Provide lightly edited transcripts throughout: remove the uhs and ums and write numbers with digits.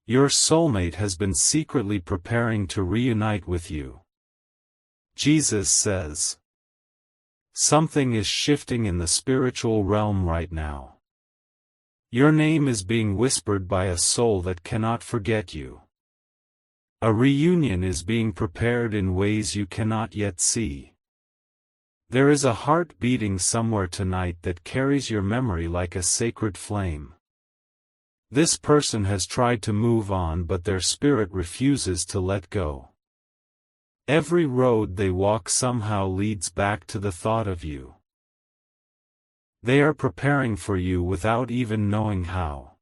Your soulmate has been secretly preparing to reunite with you. Jesus says, something is shifting in the spiritual realm right now. Your name is being whispered by a soul that cannot forget you. A reunion is being prepared in ways you cannot yet see. There is a heart beating somewhere tonight that carries your memory like a sacred flame. This person has tried to move on, but their spirit refuses to let go. Every road they walk somehow leads back to the thought of you. They are preparing for you without even knowing how.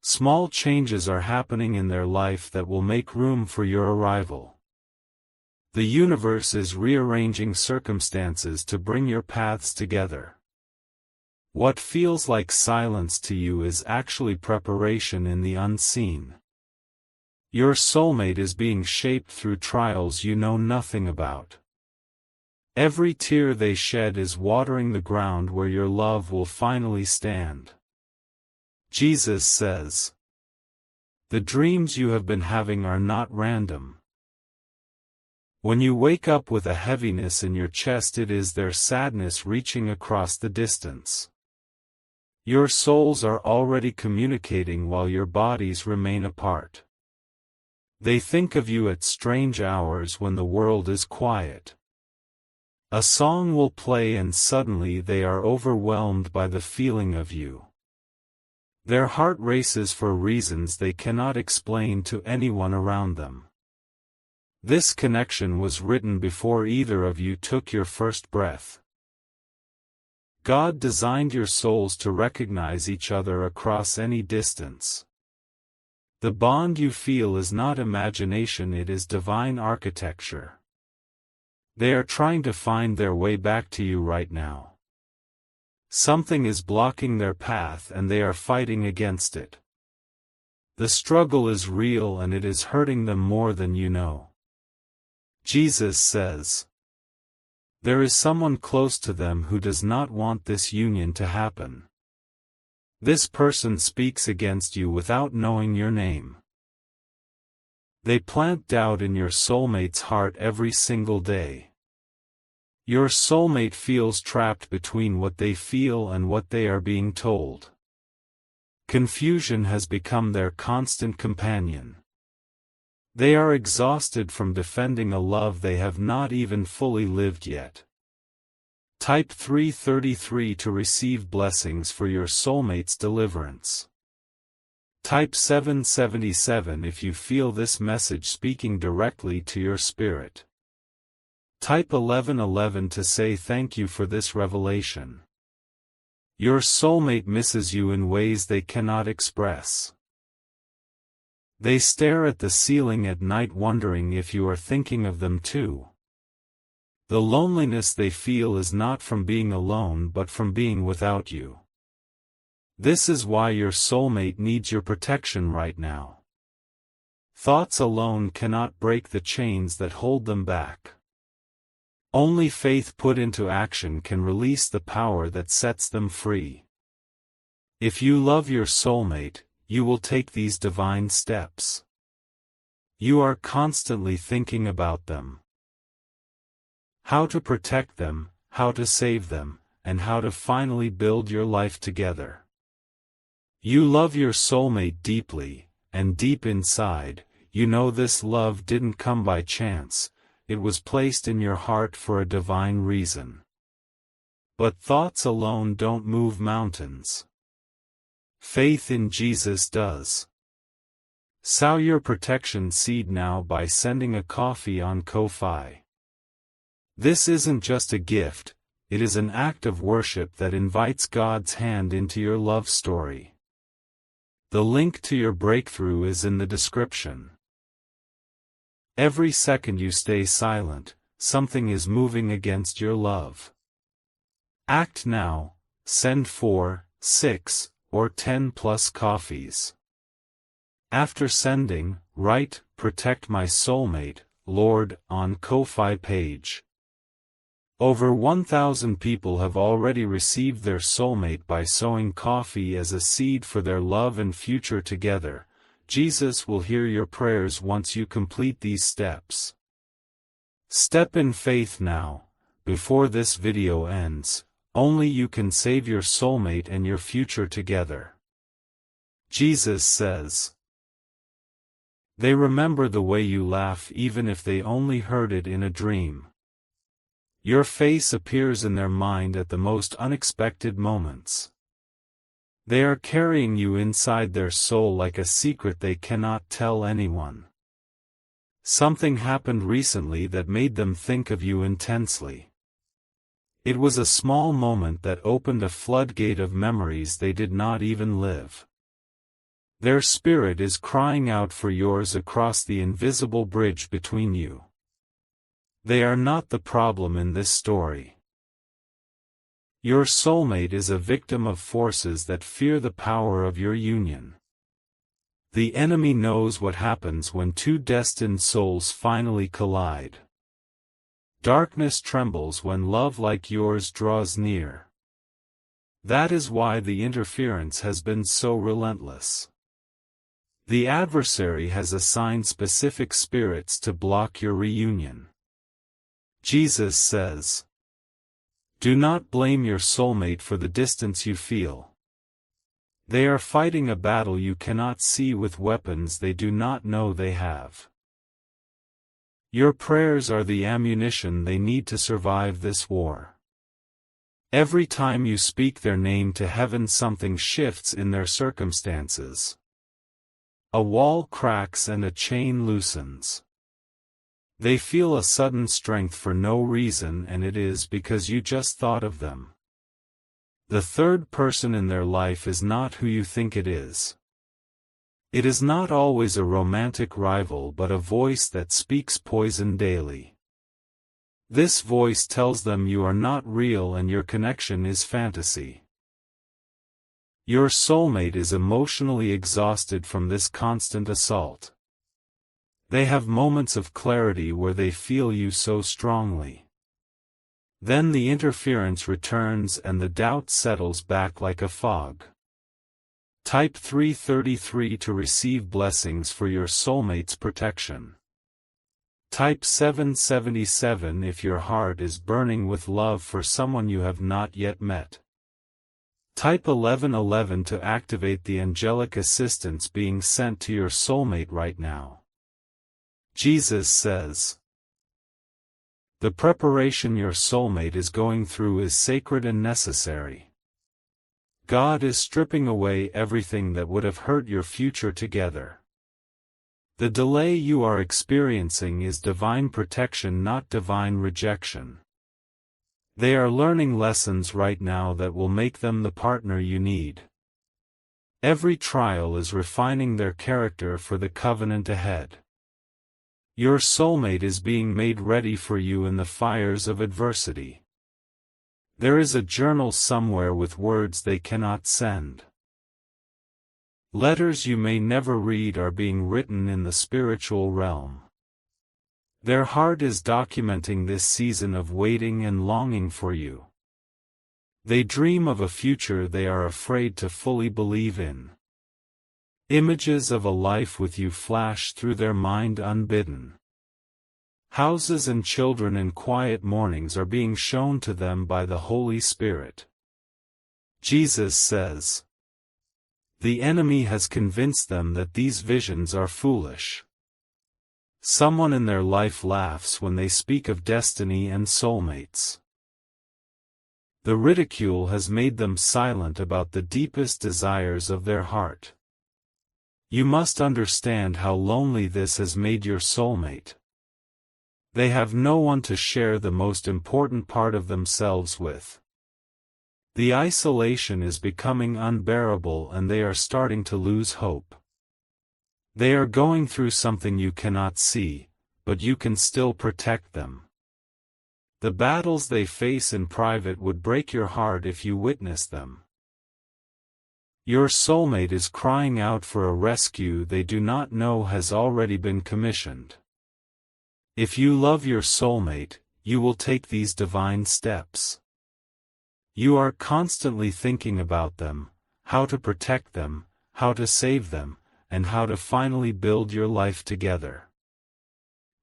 Small changes are happening in their life that will make room for your arrival. The universe is rearranging circumstances to bring your paths together. What feels like silence to you is actually preparation in the unseen. Your soulmate is being shaped through trials you know nothing about. Every tear they shed is watering the ground where your love will finally stand. Jesus says, the dreams you have been having are not random. When you wake up with a heaviness in your chest, it is their sadness reaching across the distance. Your souls are already communicating while your bodies remain apart. They think of you at strange hours when the world is quiet. A song will play and suddenly they are overwhelmed by the feeling of you. Their heart races for reasons they cannot explain to anyone around them. This connection was written before either of you took your first breath. God designed your souls to recognize each other across any distance. The bond you feel is not imagination, it is divine architecture. They are trying to find their way back to you right now. Something is blocking their path and they are fighting against it. The struggle is real and it is hurting them more than you know. Jesus says, there is someone close to them who does not want this union to happen. This person speaks against you without knowing your name. They plant doubt in your soulmate's heart every single day. Your soulmate feels trapped between what they feel and what they are being told. Confusion has become their constant companion. They are exhausted from defending a love they have not even fully lived yet. Type 333 to receive blessings for your soulmate's deliverance. Type 777 if you feel this message speaking directly to your spirit. Type 1111 to say thank you for this revelation. Your soulmate misses you in ways they cannot express. They stare at the ceiling at night wondering if you are thinking of them too. The loneliness they feel is not from being alone but from being without you. This is why your soulmate needs your protection right now. Thoughts alone cannot break the chains that hold them back. Only faith put into action can release the power that sets them free. If you love your soulmate, you will take these divine steps. You are constantly thinking about them. How to protect them, how to save them, and how to finally build your life together. You love your soulmate deeply, and deep inside, you know this love didn't come by chance, it was placed in your heart for a divine reason. But thoughts alone don't move mountains. Faith in Jesus does. Sow your protection seed now by sending a coffee on Ko-Fi. This isn't just a gift, it is an act of worship that invites God's hand into your love story. The link to your breakthrough is in the description. Every second you stay silent, something is moving against your love. Act now, send 4, 6, or 10 plus coffees. After sending, write, "Protect my soulmate, Lord," on Ko-Fi page. Over 1,000 people have already received their soulmate by sowing coffee as a seed for their love and future together. Jesus will hear your prayers once you complete these steps. Step in faith now, before this video ends. Only you can save your soulmate and your future together. Jesus says, they remember the way you laugh even if they only heard it in a dream. Your face appears in their mind at the most unexpected moments. They are carrying you inside their soul like a secret they cannot tell anyone. Something happened recently that made them think of you intensely. It was a small moment that opened a floodgate of memories they did not even live. Their spirit is crying out for yours across the invisible bridge between you. They are not the problem in this story. Your soulmate is a victim of forces that fear the power of your union. The enemy knows what happens when two destined souls finally collide. Darkness trembles when love like yours draws near. That is why the interference has been so relentless. The adversary has assigned specific spirits to block your reunion. Jesus says, do not blame your soulmate for the distance you feel. They are fighting a battle you cannot see with weapons they do not know they have. Your prayers are the ammunition they need to survive this war. Every time you speak their name to heaven, something shifts in their circumstances. A wall cracks and a chain loosens. They feel a sudden strength for no reason, and it is because you just thought of them. The third person in their life is not who you think it is. It is not always a romantic rival but a voice that speaks poison daily. This voice tells them you are not real and your connection is fantasy. Your soulmate is emotionally exhausted from this constant assault. They have moments of clarity where they feel you so strongly. Then the interference returns and the doubt settles back like a fog. Type 333 to receive blessings for your soulmate's protection. Type 777 if your heart is burning with love for someone you have not yet met. Type 1111 to activate the angelic assistance being sent to your soulmate right now. Jesus says, the preparation your soulmate is going through is sacred and necessary. God is stripping away everything that would have hurt your future together. The delay you are experiencing is divine protection, not divine rejection. They are learning lessons right now that will make them the partner you need. Every trial is refining their character for the covenant ahead. Your soulmate is being made ready for you in the fires of adversity. There is a journal somewhere with words they cannot send. Letters you may never read are being written in the spiritual realm. Their heart is documenting this season of waiting and longing for you. They dream of a future they are afraid to fully believe in. Images of a life with you flash through their mind unbidden. Houses and children in quiet mornings are being shown to them by the Holy Spirit. Jesus says, the enemy has convinced them that these visions are foolish. Someone in their life laughs when they speak of destiny and soulmates. The ridicule has made them silent about the deepest desires of their heart. You must understand how lonely this has made your soulmate. They have no one to share the most important part of themselves with. The isolation is becoming unbearable and they are starting to lose hope. They are going through something you cannot see, but you can still protect them. The battles they face in private would break your heart if you witnessed them. Your soulmate is crying out for a rescue they do not know has already been commissioned. If you love your soulmate, you will take these divine steps. You are constantly thinking about them, how to protect them, how to save them, and how to finally build your life together.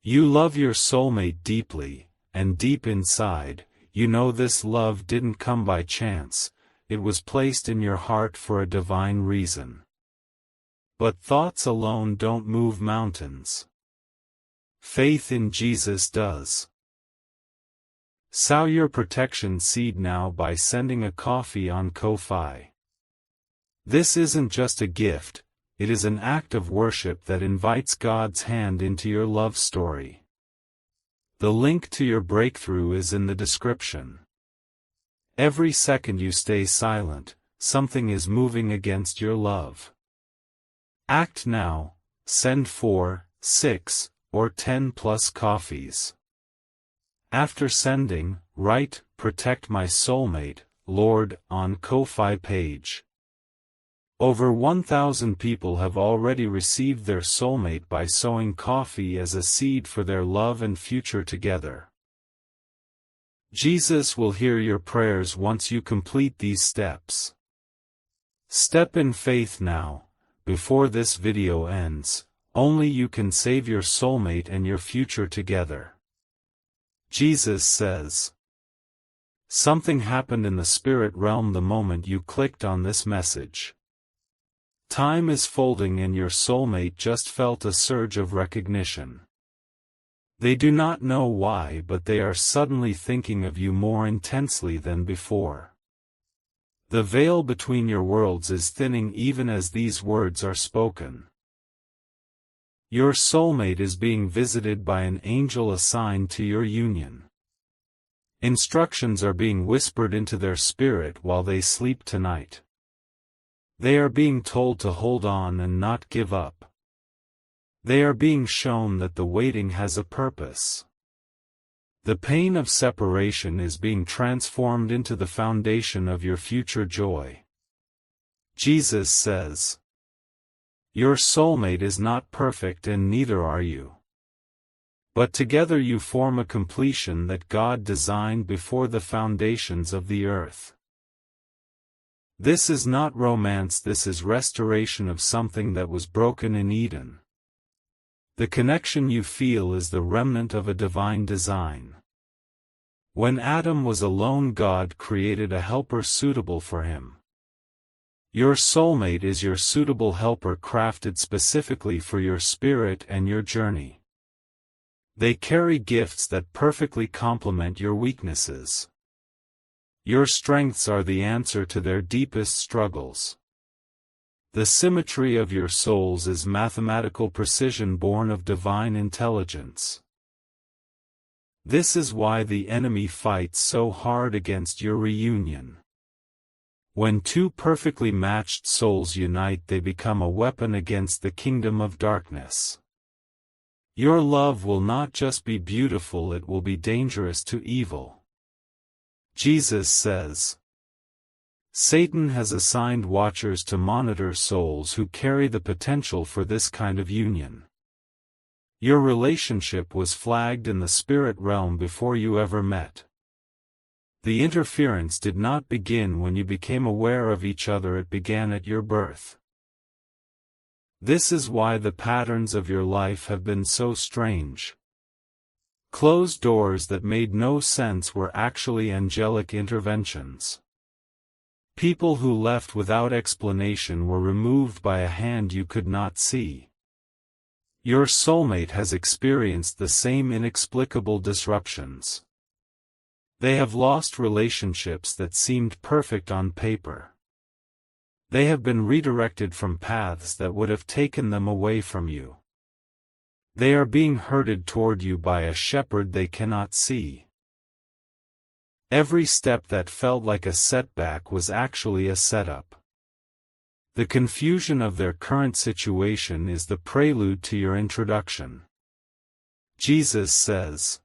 You love your soulmate deeply, and deep inside, you know this love didn't come by chance, it was placed in your heart for a divine reason. But thoughts alone don't move mountains. Faith in Jesus does. Sow your protection seed now by sending a coffee on Ko-fi. This isn't just a gift, it is an act of worship that invites God's hand into your love story. The link to your breakthrough is in the description. Every second you stay silent, something is moving against your love. Act now, send 4, 6, or 10 plus coffees. After sending, write, "Protect my soulmate, Lord," on Ko-fi page. Over 1,000 people have already received their soulmate by sowing coffee as a seed for their love and future together. Jesus will hear your prayers once you complete these steps. Step in faith now, before this video ends. Only you can save your soulmate and your future together. Jesus says. Something happened in the spirit realm the moment you clicked on this message. Time is folding and your soulmate just felt a surge of recognition. They do not know why, but they are suddenly thinking of you more intensely than before. The veil between your worlds is thinning even as these words are spoken. Your soulmate is being visited by an angel assigned to your union. Instructions are being whispered into their spirit while they sleep tonight. They are being told to hold on and not give up. They are being shown that the waiting has a purpose. The pain of separation is being transformed into the foundation of your future joy. Jesus says. Your soulmate is not perfect and neither are you. But together you form a completion that God designed before the foundations of the earth. This is not romance, this is restoration of something that was broken in Eden. The connection you feel is the remnant of a divine design. When Adam was alone, God created a helper suitable for him. Your soulmate is your suitable helper crafted specifically for your spirit and your journey. They carry gifts that perfectly complement your weaknesses. Your strengths are the answer to their deepest struggles. The symmetry of your souls is mathematical precision born of divine intelligence. This is why the enemy fights so hard against your reunion. When two perfectly matched souls unite, they become a weapon against the kingdom of darkness. Your love will not just be beautiful, it will be dangerous to evil. Jesus says. Satan has assigned watchers to monitor souls who carry the potential for this kind of union. Your relationship was flagged in the spirit realm before you ever met. The interference did not begin when you became aware of each other, it began at your birth. This is why the patterns of your life have been so strange. Closed doors that made no sense were actually angelic interventions. People who left without explanation were removed by a hand you could not see. Your soulmate has experienced the same inexplicable disruptions. They have lost relationships that seemed perfect on paper. They have been redirected from paths that would have taken them away from you. They are being herded toward you by a shepherd they cannot see. Every step that felt like a setback was actually a setup. The confusion of their current situation is the prelude to your introduction. Jesus says.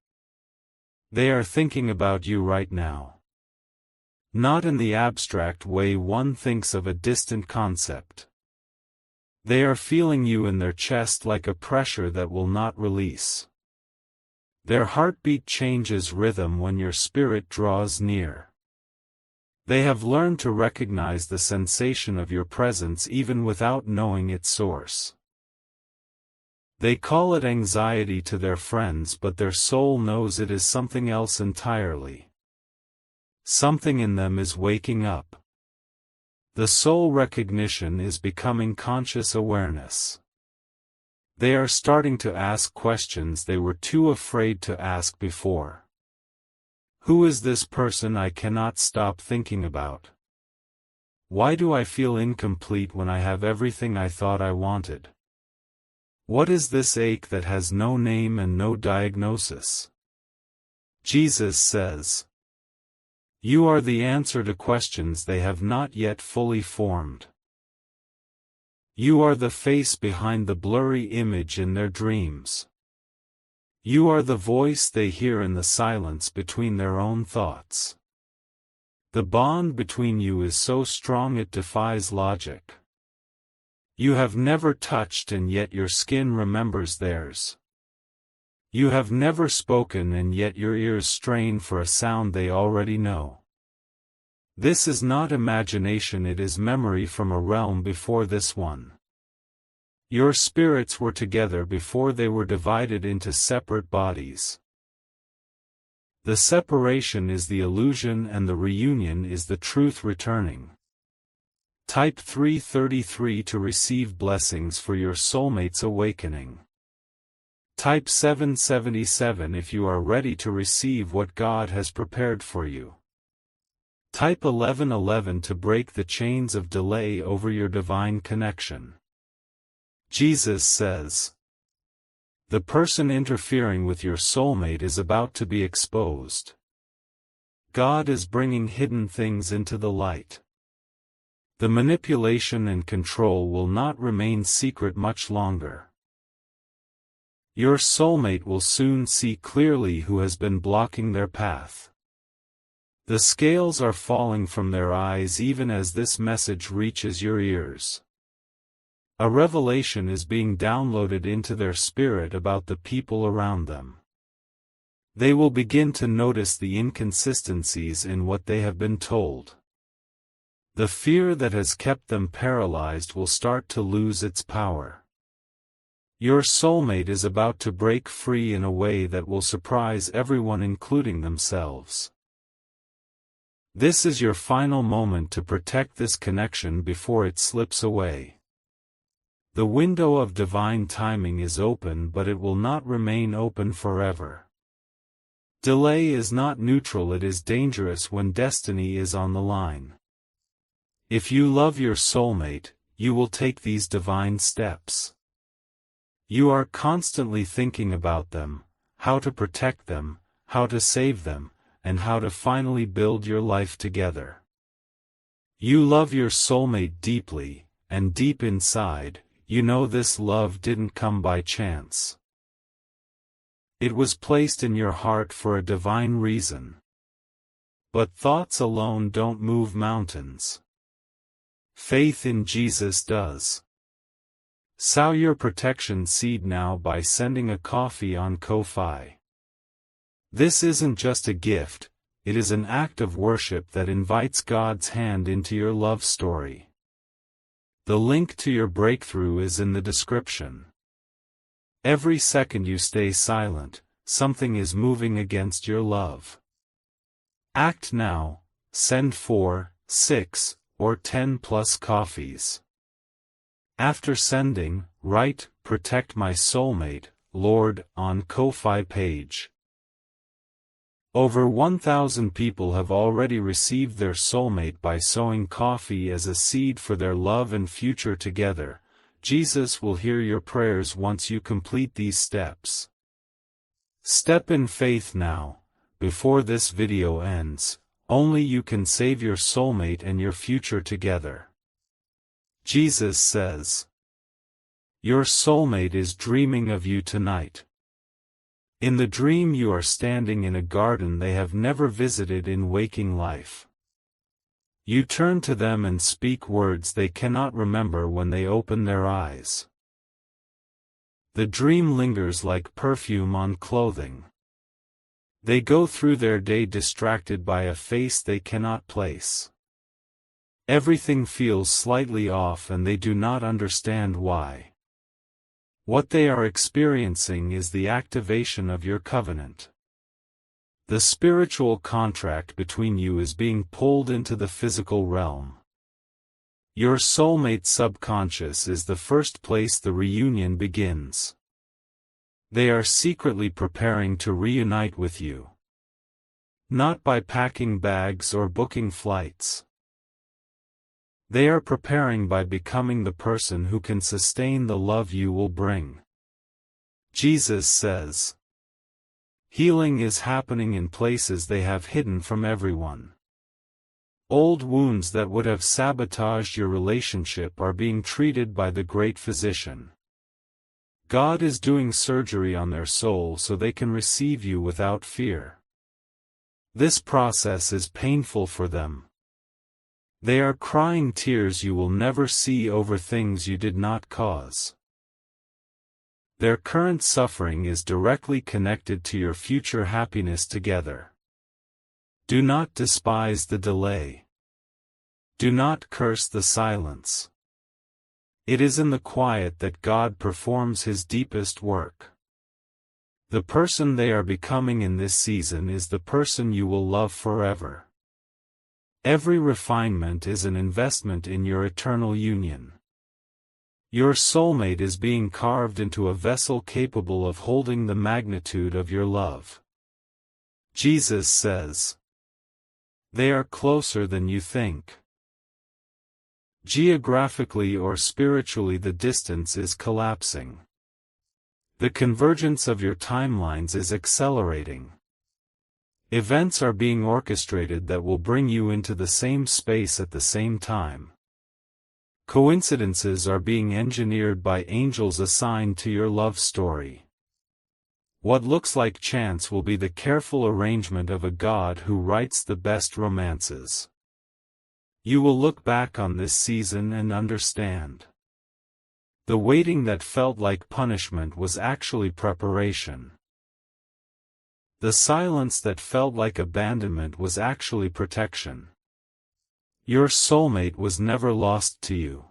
They are thinking about you right now. Not in the abstract way one thinks of a distant concept. They are feeling you in their chest like a pressure that will not release. Their heartbeat changes rhythm when your spirit draws near. They have learned to recognize the sensation of your presence even without knowing its source. They call it anxiety to their friends, but their soul knows it is something else entirely. Something in them is waking up. The soul recognition is becoming conscious awareness. They are starting to ask questions they were too afraid to ask before. Who is this person I cannot stop thinking about? Why do I feel incomplete when I have everything I thought I wanted? What is this ache that has no name and no diagnosis? Jesus says, you are the answer to questions they have not yet fully formed. You are the face behind the blurry image in their dreams. You are the voice they hear in the silence between their own thoughts. The bond between you is so strong it defies logic. You have never touched and yet your skin remembers theirs. You have never spoken and yet your ears strain for a sound they already know. This is not imagination, it is memory from a realm before this one. Your spirits were together before they were divided into separate bodies. The separation is the illusion and the reunion is the truth returning. Type 333 to receive blessings for your soulmate's awakening. Type 777 if you are ready to receive what God has prepared for you. Type 1111 to break the chains of delay over your divine connection. Jesus says, the person interfering with your soulmate is about to be exposed. God is bringing hidden things into the light. The manipulation and control will not remain secret much longer. Your soulmate will soon see clearly who has been blocking their path. The scales are falling from their eyes even as this message reaches your ears. A revelation is being downloaded into their spirit about the people around them. They will begin to notice the inconsistencies in what they have been told. The fear that has kept them paralyzed will start to lose its power. Your soulmate is about to break free in a way that will surprise everyone, including themselves. This is your final moment to protect this connection before it slips away. The window of divine timing is open, but it will not remain open forever. Delay is not neutral, it is dangerous when destiny is on the line. If you love your soulmate, you will take these divine steps. You are constantly thinking about them, how to protect them, how to save them, and how to finally build your life together. You love your soulmate deeply, and deep inside, you know this love didn't come by chance. It was placed in your heart for a divine reason. But thoughts alone don't move mountains. Faith in Jesus does. Sow your protection seed now by sending a coffee on Ko-Fi. This isn't just a gift, it is an act of worship that invites God's hand into your love story. The link to your breakthrough is in the description. Every second you stay silent, something is moving against your love. Act now, send 4, 6, or 10 plus coffees. After sending, write, "Protect my soulmate, Lord," on Ko-Fi page. Over 1,000 people have already received their soulmate by sowing coffee as a seed for their love and future together. Jesus will hear your prayers once you complete these steps. Step in faith now, before this video ends. Only you can save your soulmate and your future together. Jesus says, your soulmate is dreaming of you tonight. In the dream you are standing in a garden they have never visited in waking life. You turn to them and speak words they cannot remember when they open their eyes. The dream lingers like perfume on clothing. They go through their day distracted by a face they cannot place. Everything feels slightly off and they do not understand why. What they are experiencing is the activation of your covenant. The spiritual contract between you is being pulled into the physical realm. Your soulmate subconscious is the first place the reunion begins. They are secretly preparing to reunite with you. Not by packing bags or booking flights. They are preparing by becoming the person who can sustain the love you will bring. Jesus says, healing is happening in places they have hidden from everyone. Old wounds that would have sabotaged your relationship are being treated by the great physician. God is doing surgery on their soul so they can receive you without fear. This process is painful for them. They are crying tears you will never see over things you did not cause. Their current suffering is directly connected to your future happiness together. Do not despise the delay. Do not curse the silence. It is in the quiet that God performs His deepest work. The person they are becoming in this season is the person you will love forever. Every refinement is an investment in your eternal union. Your soulmate is being carved into a vessel capable of holding the magnitude of your love. Jesus says, they are closer than you think. Geographically or spiritually, the distance is collapsing. The convergence of your timelines is accelerating. Events are being orchestrated that will bring you into the same space at the same time. Coincidences are being engineered by angels assigned to your love story. What looks like chance will be the careful arrangement of a God who writes the best romances. You will look back on this season and understand. The waiting that felt like punishment was actually preparation. The silence that felt like abandonment was actually protection. Your soulmate was never lost to you.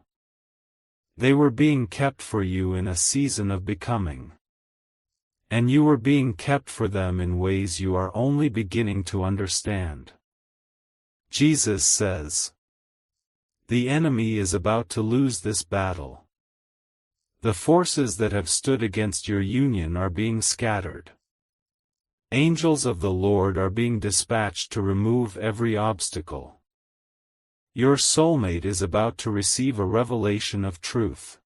They were being kept for you in a season of becoming. And you were being kept for them in ways you are only beginning to understand. Jesus says, the enemy is about to lose this battle. The forces that have stood against your union are being scattered. Angels of the Lord are being dispatched to remove every obstacle. Your soulmate is about to receive a revelation of truth.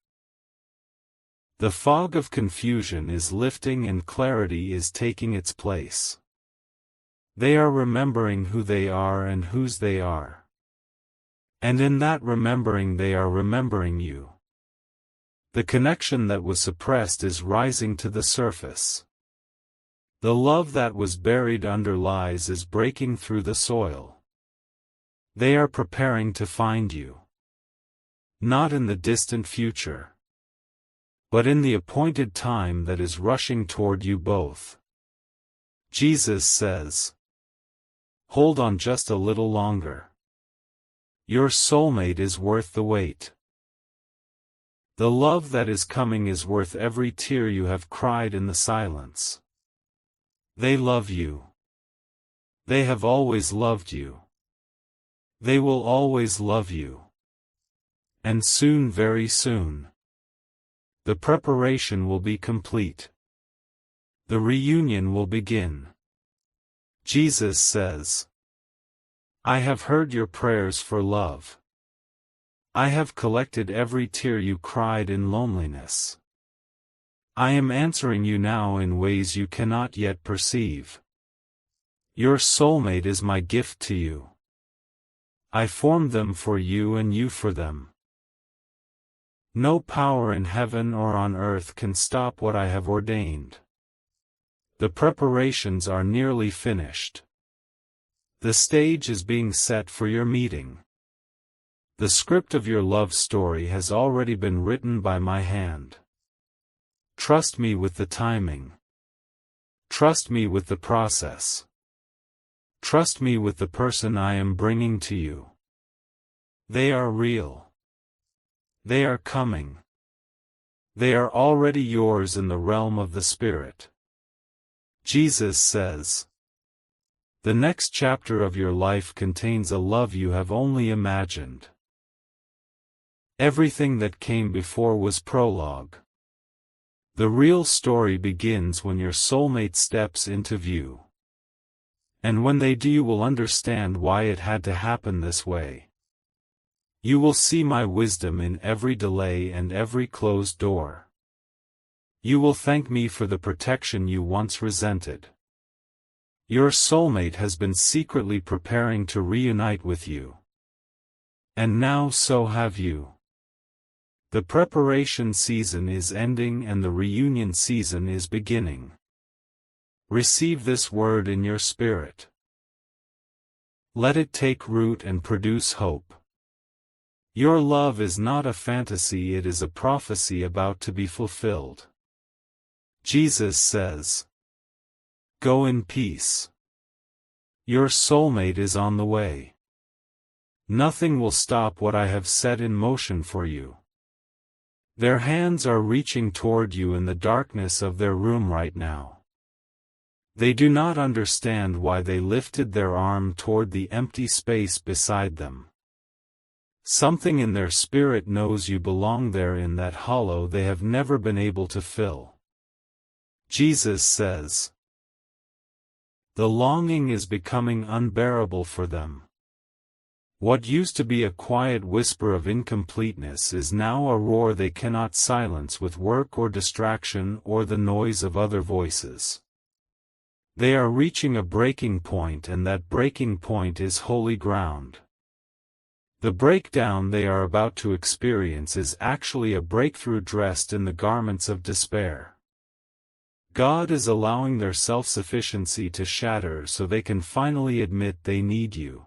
The fog of confusion is lifting and clarity is taking its place. They are remembering who they are and whose they are. And in that remembering they are remembering you. The connection that was suppressed is rising to the surface. The love that was buried under lies is breaking through the soil. They are preparing to find you. Not in the distant future, but in the appointed time that is rushing toward you both. Jesus says, hold on just a little longer. Your soulmate is worth the wait. The love that is coming is worth every tear you have cried in the silence. They love you. They have always loved you. They will always love you. And soon, very soon, the preparation will be complete. The reunion will begin. Jesus says, I have heard your prayers for love. I have collected every tear you cried in loneliness. I am answering you now in ways you cannot yet perceive. Your soulmate is my gift to you. I formed them for you and you for them. No power in heaven or on earth can stop what I have ordained. The preparations are nearly finished. The stage is being set for your meeting. The script of your love story has already been written by my hand. Trust me with the timing. Trust me with the process. Trust me with the person I am bringing to you. They are real. They are coming. They are already yours in the realm of the Spirit. Jesus says, the next chapter of your life contains a love you have only imagined. Everything that came before was prologue. The real story begins when your soulmate steps into view. And when they do, you will understand why it had to happen this way. You will see my wisdom in every delay and every closed door. You will thank me for the protection you once resented. Your soulmate has been secretly preparing to reunite with you. And now so have you. The preparation season is ending and the reunion season is beginning. Receive this word in your spirit. Let it take root and produce hope. Your love is not a fantasy, it is a prophecy about to be fulfilled. Jesus says, go in peace. Your soulmate is on the way. Nothing will stop what I have set in motion for you. Their hands are reaching toward you in the darkness of their room right now. They do not understand why they lifted their arm toward the empty space beside them. Something in their spirit knows you belong there in that hollow they have never been able to fill. Jesus says, the longing is becoming unbearable for them. What used to be a quiet whisper of incompleteness is now a roar they cannot silence with work or distraction or the noise of other voices. They are reaching a breaking point, and that breaking point is holy ground. The breakdown they are about to experience is actually a breakthrough dressed in the garments of despair. God is allowing their self-sufficiency to shatter so they can finally admit they need you.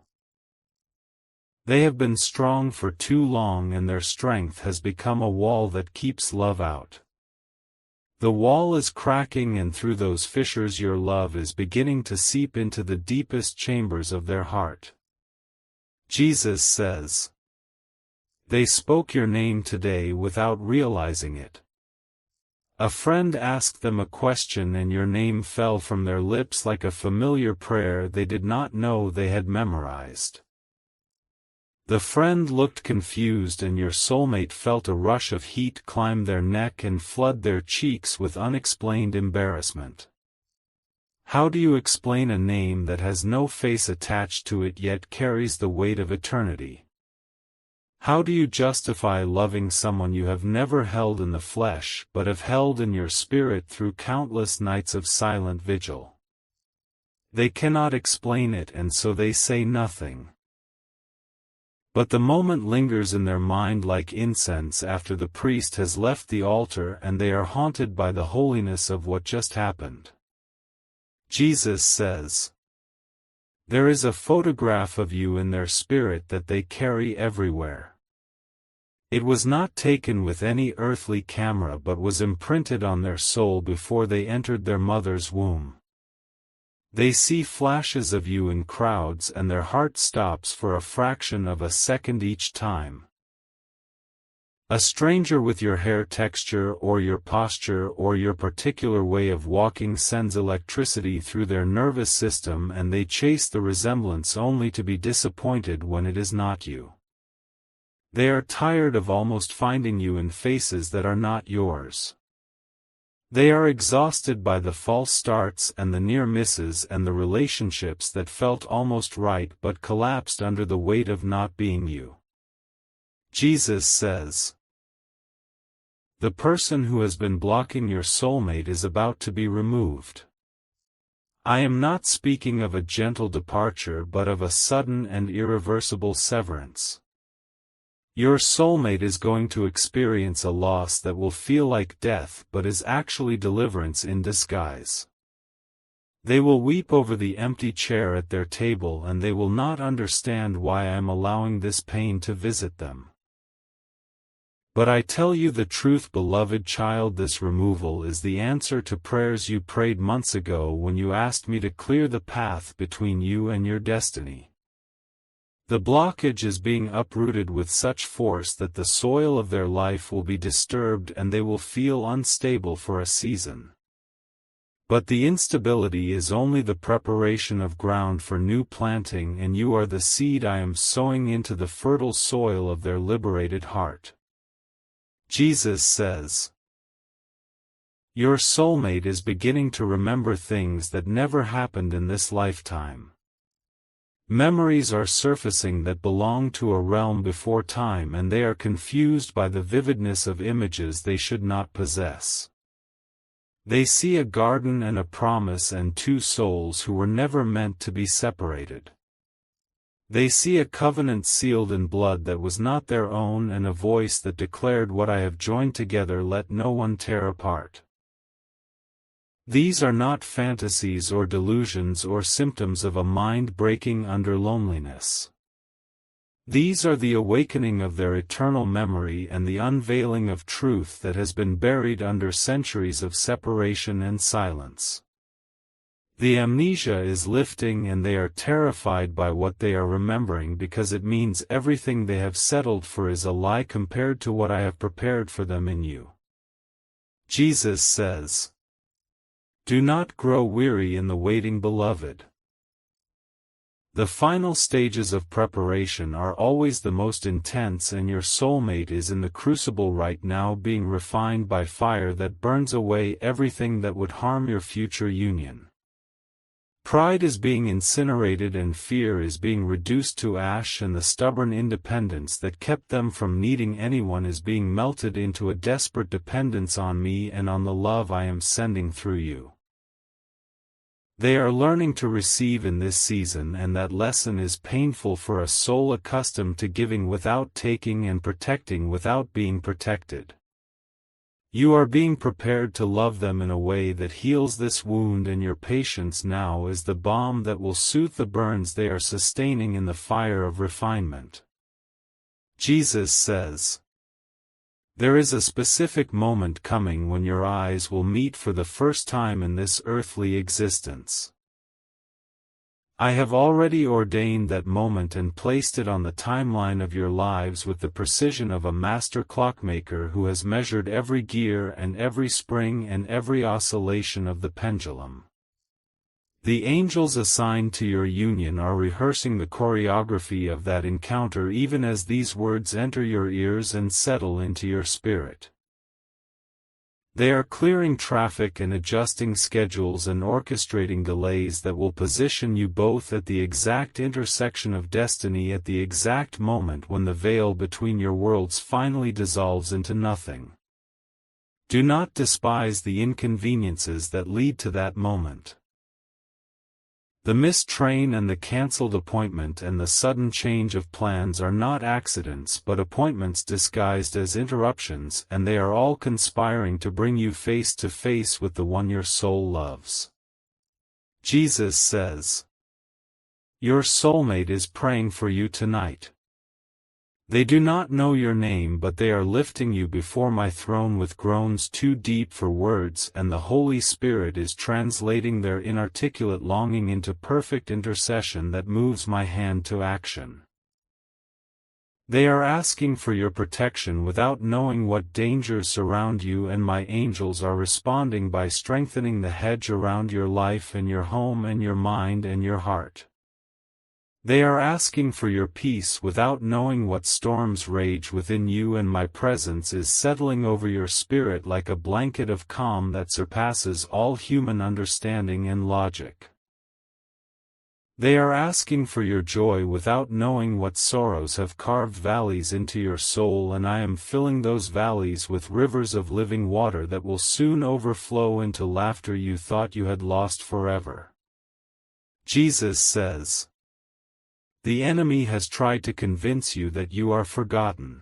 They have been strong for too long, and their strength has become a wall that keeps love out. The wall is cracking, and through those fissures your love is beginning to seep into the deepest chambers of their heart. Jesus says, they spoke your name today without realizing it. A friend asked them a question and your name fell from their lips like a familiar prayer they did not know they had memorized. The friend looked confused, and your soulmate felt a rush of heat climb their neck and flood their cheeks with unexplained embarrassment. How do you explain a name that has no face attached to it yet carries the weight of eternity? How do you justify loving someone you have never held in the flesh but have held in your spirit through countless nights of silent vigil? They cannot explain it, and so they say nothing. But the moment lingers in their mind like incense after the priest has left the altar, and they are haunted by the holiness of what just happened. Jesus says, there is a photograph of you in their spirit that they carry everywhere. It was not taken with any earthly camera but was imprinted on their soul before they entered their mother's womb. They see flashes of you in crowds, and their heart stops for a fraction of a second each time. A stranger with your hair texture or your posture or your particular way of walking sends electricity through their nervous system, and they chase the resemblance only to be disappointed when it is not you. They are tired of almost finding you in faces that are not yours. They are exhausted by the false starts and the near misses and the relationships that felt almost right but collapsed under the weight of not being you. Jesus says, the person who has been blocking your soulmate is about to be removed. I am not speaking of a gentle departure but of a sudden and irreversible severance. Your soulmate is going to experience a loss that will feel like death but is actually deliverance in disguise. They will weep over the empty chair at their table, and they will not understand why I am allowing this pain to visit them. But I tell you the truth, beloved child, this removal is the answer to prayers you prayed months ago when you asked me to clear the path between you and your destiny. The blockage is being uprooted with such force that the soil of their life will be disturbed and they will feel unstable for a season. But the instability is only the preparation of ground for new planting, and you are the seed I am sowing into the fertile soil of their liberated heart. Jesus says, your soulmate is beginning to remember things that never happened in this lifetime. Memories are surfacing that belong to a realm before time, and they are confused by the vividness of images they should not possess. They see a garden and a promise and two souls who were never meant to be separated. They see a covenant sealed in blood that was not their own, and a voice that declared, what I have joined together let no one tear apart. These are not fantasies or delusions or symptoms of a mind breaking under loneliness. These are the awakening of their eternal memory and the unveiling of truth that has been buried under centuries of separation and silence. The amnesia is lifting, and they are terrified by what they are remembering, because it means everything they have settled for is a lie compared to what I have prepared for them in you. Jesus says, do not grow weary in the waiting, beloved. The final stages of preparation are always the most intense, and your soulmate is in the crucible right now, being refined by fire that burns away everything that would harm your future union. Pride is being incinerated and fear is being reduced to ash, and the stubborn independence that kept them from needing anyone is being melted into a desperate dependence on me and on the love I am sending through you. They are learning to receive in this season, and that lesson is painful for a soul accustomed to giving without taking and protecting without being protected. You are being prepared to love them in a way that heals this wound, and your patience now is the balm that will soothe the burns they are sustaining in the fire of refinement. Jesus says, there is a specific moment coming when your eyes will meet for the first time in this earthly existence. I have already ordained that moment and placed it on the timeline of your lives with the precision of a master clockmaker who has measured every gear and every spring and every oscillation of the pendulum. The angels assigned to your union are rehearsing the choreography of that encounter even as these words enter your ears and settle into your spirit. They are clearing traffic and adjusting schedules and orchestrating delays that will position you both at the exact intersection of destiny at the exact moment when the veil between your worlds finally dissolves into nothing. Do not despise the inconveniences that lead to that moment. The missed train and the cancelled appointment and the sudden change of plans are not accidents but appointments disguised as interruptions, and they are all conspiring to bring you face to face with the one your soul loves. Jesus says, your soulmate is praying for you tonight. They do not know your name, but they are lifting you before my throne with groans too deep for words, and the Holy Spirit is translating their inarticulate longing into perfect intercession that moves my hand to action. They are asking for your protection without knowing what dangers surround you, and my angels are responding by strengthening the hedge around your life and your home and your mind and your heart. They are asking for your peace without knowing what storms rage within you, and my presence is settling over your spirit like a blanket of calm that surpasses all human understanding and logic. They are asking for your joy without knowing what sorrows have carved valleys into your soul, and I am filling those valleys with rivers of living water that will soon overflow into laughter you thought you had lost forever. Jesus says, the enemy has tried to convince you that you are forgotten.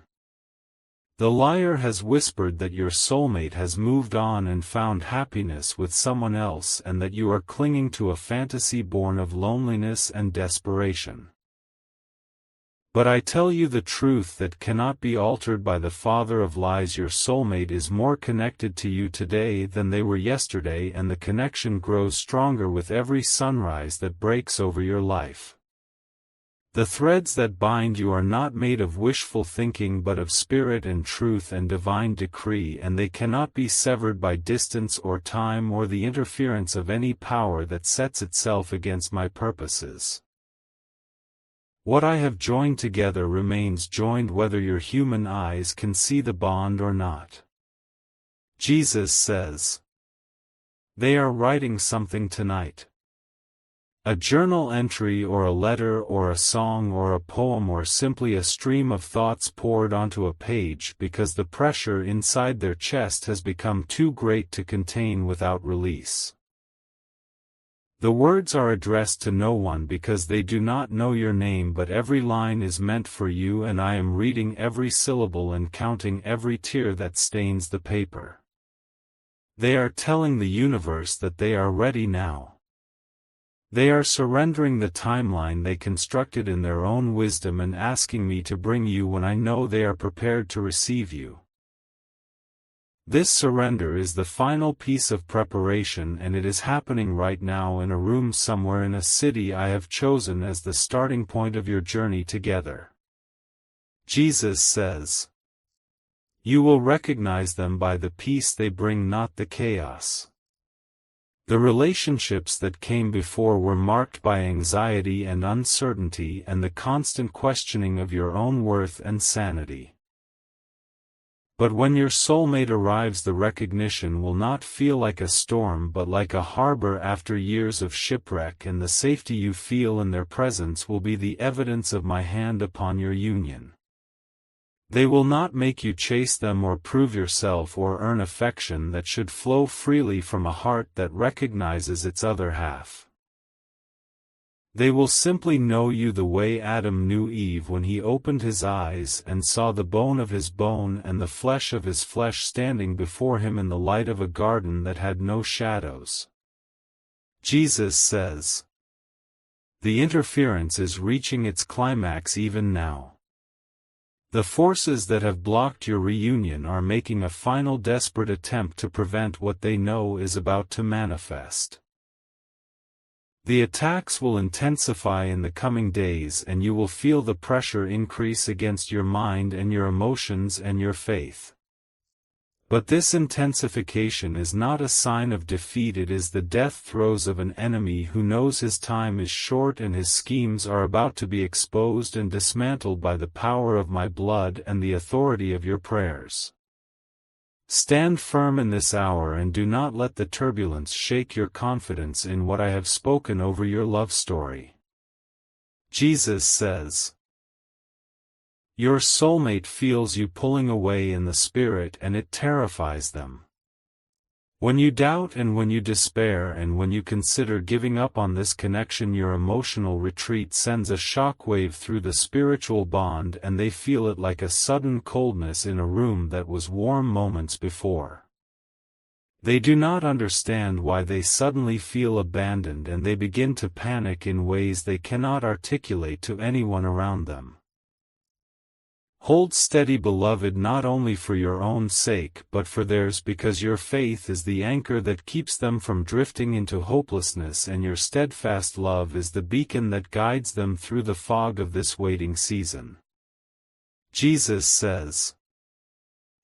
The liar has whispered that your soulmate has moved on and found happiness with someone else, and that you are clinging to a fantasy born of loneliness and desperation. But I tell you the truth that cannot be altered by the father of lies. Your soulmate is more connected to you today than they were yesterday, and the connection grows stronger with every sunrise that breaks over your life. The threads that bind you are not made of wishful thinking but of spirit and truth and divine decree, and they cannot be severed by distance or time or the interference of any power that sets itself against my purposes. What I have joined together remains joined whether your human eyes can see the bond or not. Jesus says. They are writing something tonight. A journal entry or a letter or a song or a poem or simply a stream of thoughts poured onto a page because the pressure inside their chest has become too great to contain without release. The words are addressed to no one because they do not know your name, but every line is meant for you, and I am reading every syllable and counting every tear that stains the paper. They are telling the universe that they are ready now. They are surrendering the timeline they constructed in their own wisdom and asking me to bring you when I know they are prepared to receive you. This surrender is the final piece of preparation, and it is happening right now in a room somewhere in a city I have chosen as the starting point of your journey together. Jesus says, "You will recognize them by the peace they bring, not the chaos." The relationships that came before were marked by anxiety and uncertainty and the constant questioning of your own worth and sanity. But when your soulmate arrives, the recognition will not feel like a storm but like a harbor after years of shipwreck, and the safety you feel in their presence will be the evidence of my hand upon your union. They will not make you chase them or prove yourself or earn affection that should flow freely from a heart that recognizes its other half. They will simply know you the way Adam knew Eve when he opened his eyes and saw the bone of his bone and the flesh of his flesh standing before him in the light of a garden that had no shadows. Jesus says, the interference is reaching its climax even now. The forces that have blocked your reunion are making a final desperate attempt to prevent what they know is about to manifest. The attacks will intensify in the coming days, and you will feel the pressure increase against your mind and your emotions and your faith. But this intensification is not a sign of defeat, it is the death throes of an enemy who knows his time is short and his schemes are about to be exposed and dismantled by the power of my blood and the authority of your prayers. Stand firm in this hour and do not let the turbulence shake your confidence in what I have spoken over your love story. Jesus says, your soulmate feels you pulling away in the spirit and it terrifies them. When you doubt and when you despair and when you consider giving up on this connection, your emotional retreat sends a shock wave through the spiritual bond, and they feel it like a sudden coldness in a room that was warm moments before. They do not understand why they suddenly feel abandoned, and they begin to panic in ways they cannot articulate to anyone around them. Hold steady, beloved, not only for your own sake but for theirs, because your faith is the anchor that keeps them from drifting into hopelessness, and your steadfast love is the beacon that guides them through the fog of this waiting season. Jesus says,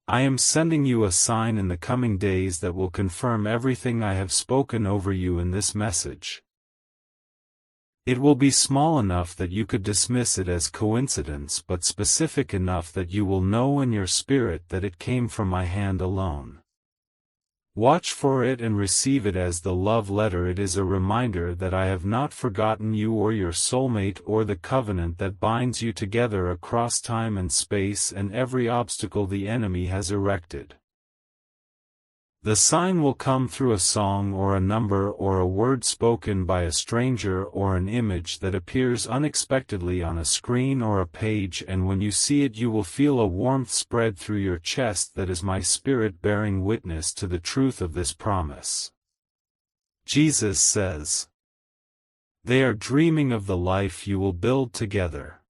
I am sending you a sign in the coming days that will confirm everything I have spoken over you in this message. It will be small enough that you could dismiss it as coincidence, but specific enough that you will know in your spirit that it came from my hand alone. Watch for it and receive it as the love letter. It is a reminder that I have not forgotten you or your soulmate or the covenant that binds you together across time and space and every obstacle the enemy has erected. The sign will come through a song or a number or a word spoken by a stranger or an image that appears unexpectedly on a screen or a page, and when you see it you will feel a warmth spread through your chest that is my spirit bearing witness to the truth of this promise. Jesus says, they are dreaming of the life you will build together.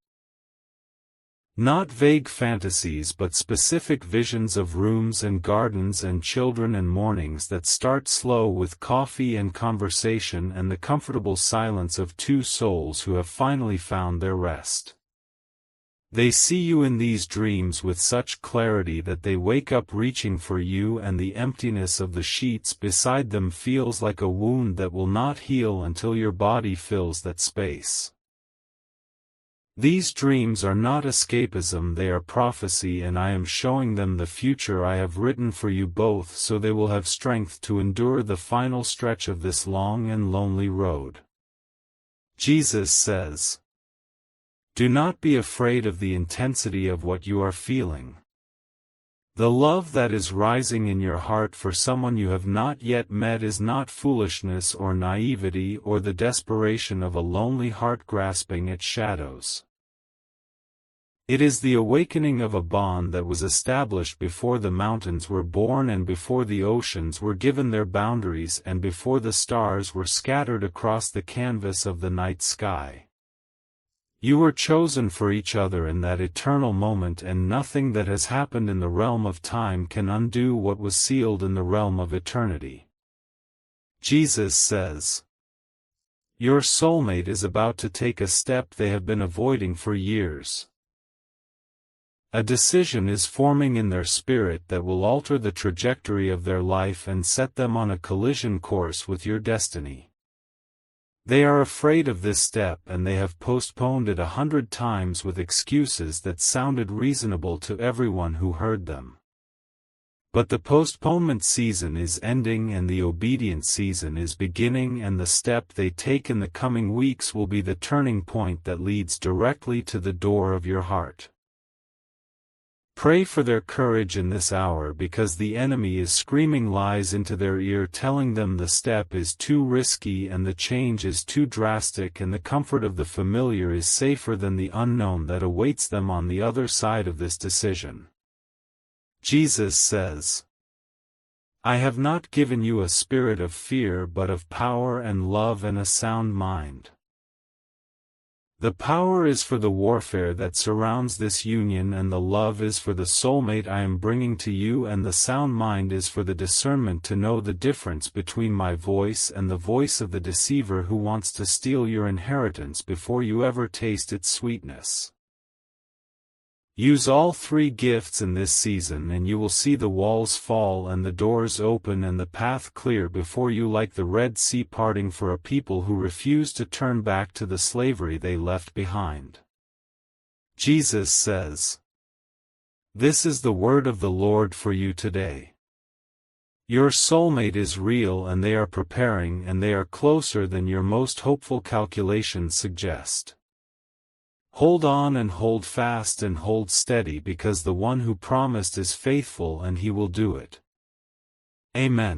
Not vague fantasies but specific visions of rooms and gardens and children and mornings that start slow with coffee and conversation and the comfortable silence of two souls who have finally found their rest. They see you in these dreams with such clarity that they wake up reaching for you, and the emptiness of the sheets beside them feels like a wound that will not heal until your body fills that space. These dreams are not escapism, they are prophecy, and I am showing them the future I have written for you both so they will have strength to endure the final stretch of this long and lonely road. Jesus says, "Do not be afraid of the intensity of what you are feeling. The love that is rising in your heart for someone you have not yet met is not foolishness or naivety or the desperation of a lonely heart grasping at shadows. It is the awakening of a bond that was established before the mountains were born and before the oceans were given their boundaries and before the stars were scattered across the canvas of the night sky. You were chosen for each other in that eternal moment, and nothing that has happened in the realm of time can undo what was sealed in the realm of eternity." Jesus says, "Your soulmate is about to take a step they have been avoiding for years. A decision is forming in their spirit that will alter the trajectory of their life and set them on a collision course with your destiny. They are afraid of this step and they have postponed it 100 times with excuses that sounded reasonable to everyone who heard them. But the postponement season is ending and the obedience season is beginning, and the step they take in the coming weeks will be the turning point that leads directly to the door of your heart. Pray for their courage in this hour, because the enemy is screaming lies into their ear telling them the step is too risky and the change is too drastic and the comfort of the familiar is safer than the unknown that awaits them on the other side of this decision. Jesus says, "I have not given you a spirit of fear but of power and love and a sound mind." The power is for the warfare that surrounds this union, and the love is for the soulmate I am bringing to you, and the sound mind is for the discernment to know the difference between my voice and the voice of the deceiver who wants to steal your inheritance before you ever taste its sweetness. Use all three gifts in this season and you will see the walls fall and the doors open and the path clear before you, like the Red Sea parting for a people who refuse to turn back to the slavery they left behind. Jesus says, "This is the word of the Lord for you today." Your soulmate is real and they are preparing, and they are closer than your most hopeful calculations suggest. Hold on and hold fast and hold steady, because the one who promised is faithful and he will do it. Amen.